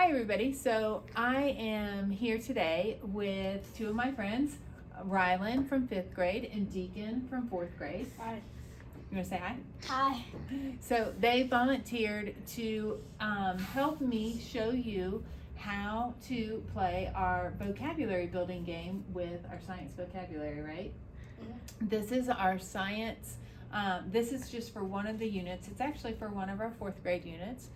Hi everybody, so I am here today with two of my friends, Rylan from 5th grade and Deacon from 4th grade. Hi. You want to say hi? Hi. So they volunteered to help me show you how to play our vocabulary building game with our science vocabulary, right? Mm-hmm. This is our science, this is just for one of the units. It's actually for one of our 4th grade units.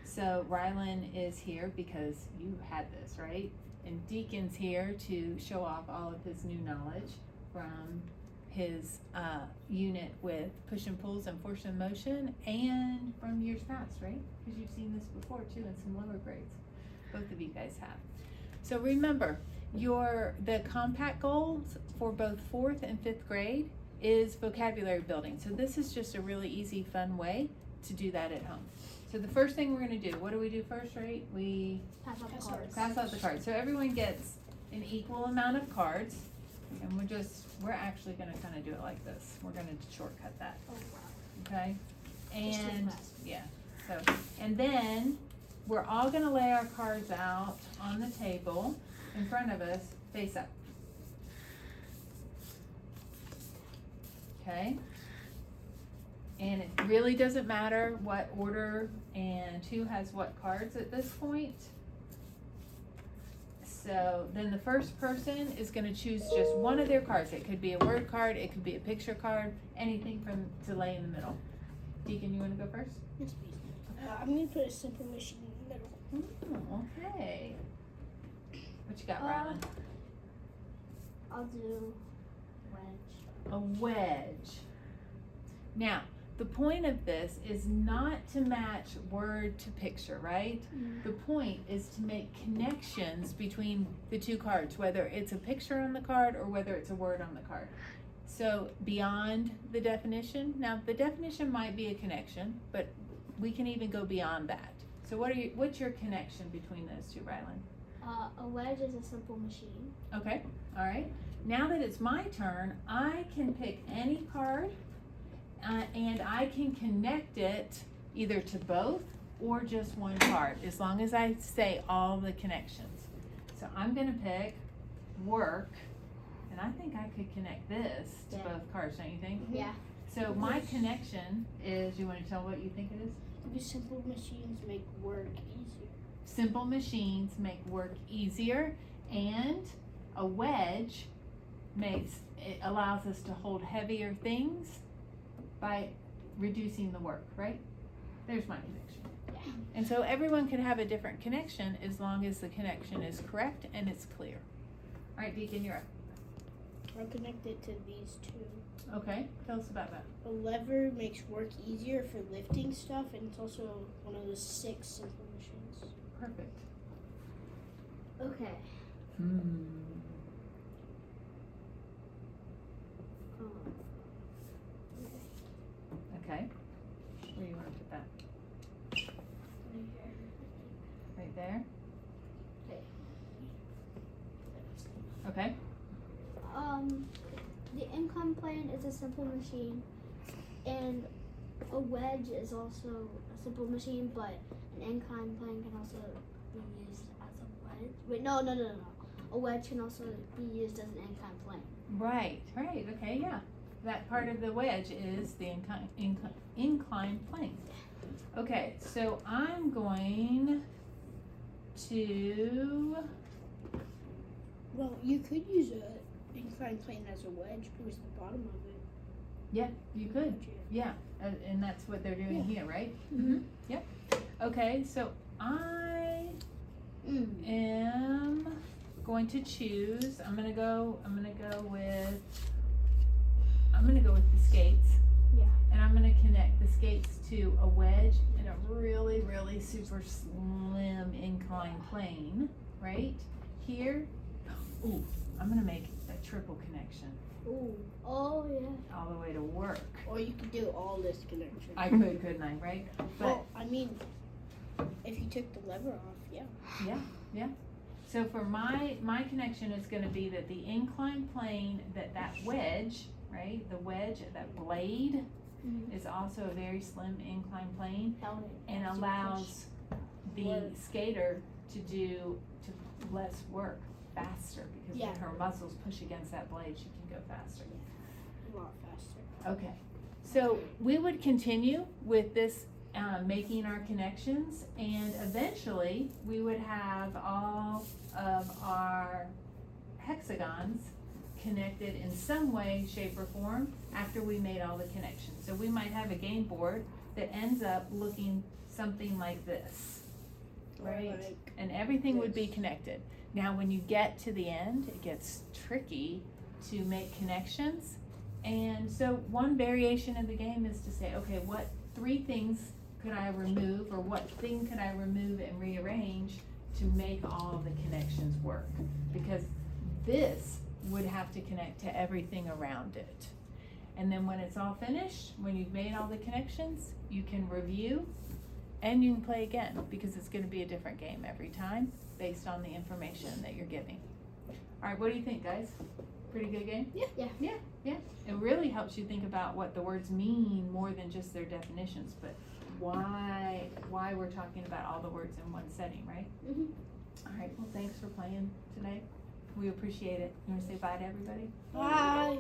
So Rylan is here because you had this, right? And Deacon's here to show off all of his new knowledge from his unit with push and pulls and force and motion, and from years past, right? Because you've seen this before too in some lower grades. Both of you guys have. So remember, the compact goals for both 4th and 5th grade is vocabulary building. So this is just a really easy, fun way to do that at home. So the first thing we're going to do, what do we do first, right? We Pass out the cards. pass out the cards. So everyone gets an equal amount of cards, and we're actually going to kind of do it like this. We're going to shortcut that. Oh, wow. Okay? Just too And fast. yeah. So, and then we're all going to lay our cards out on the table in front of us, face up. Okay? And it really doesn't matter what order and who has what cards at this point. So then the first person is going to choose just one of their cards. It could be a word card, it could be a picture card, anything to lay in the middle. Deacon, you want to go first? Yes, please. I'm going to put a simple machine in the middle. Oh, okay. What you got, Rylan? I'll do wedge. A wedge. Now, the point of this is not to match word to picture, right? Mm-hmm. The point is to make connections between the two cards, whether it's a picture on the card or whether it's a word on the card. So beyond the definition, now the definition might be a connection, but we can even go beyond that. So what's your connection between those two, Rylan? A wedge is a simple machine. Okay, all right. Now that it's my turn, I can pick any card and I can connect it either to both or just one card, as long as I say all the connections. So I'm gonna pick work, and I think I could connect this to both cards, don't you think? Yeah. So my connection is, you wanna tell what you think it is? Maybe simple machines make work easier. Simple machines make work easier, and a wedge allows us to hold heavier things by reducing the work, right? There's my connection. Yeah. And so everyone can have a different connection as long as the connection is correct and it's clear. All right, Deacon, you're up. I'll connect it to these two. Okay, tell us about that. A lever makes work easier for lifting stuff, and it's also one of the 6 simple machines. Perfect. Okay. Okay. Where do you want to put that? Right there? Okay. The incline plane is a simple machine, and a wedge is also a simple machine, but an incline plane can also be used as a wedge. Wait, no. A wedge can also be used as an incline plane. Right, okay, yeah. That part of the wedge is the incline plane. Okay, so I'm going to... Well, you could use a inclined plane as a wedge because the bottom of it. Yeah, you could. Yeah, and that's what they're doing here, right? Mm-hmm. Yep. Okay, so I am going to choose. I'm gonna go with the skates. Yeah. And I'm gonna connect the skates to a wedge and a really, really super slim inclined plane, right? Here. Ooh, I'm gonna make a triple connection. Ooh. Oh yeah. All the way to work. Or you could do all this connection. I could, couldn't I, right? But well, I mean, if you took the lever off, yeah. Yeah. So for my connection is gonna be that the inclined plane, that wedge, right? The wedge, that blade is also a very slim inclined plane and allows the Work. skater to do less work faster, because when Yeah. her muscles push against that blade, she can go faster. A lot faster. Okay, so we would continue with this, making our connections, and eventually we would have all of our hexagons connected in some way, shape, or form after we made all the connections. So we might have a game board that ends up looking something like this, right? Or like And everything would be this. connected. Now, when you get to the end, it gets tricky to make connections. And so one variation of the game is to say, okay, what 3 things could I remove, or what thing could I remove and rearrange to make all the connections work? Because this would have to connect to everything around it. And then when it's all finished, when you've made all the connections, you can review and you can play again, because it's gonna be a different game every time based on the information that you're giving. All right, what do you think, guys? Pretty good game? Yeah. Yeah. It really helps you think about what the words mean more than just their definitions, but why we're talking about all the words in one setting, right? Mhm. All right, well, thanks for playing today. We appreciate it. You wanna say bye to everybody? Bye.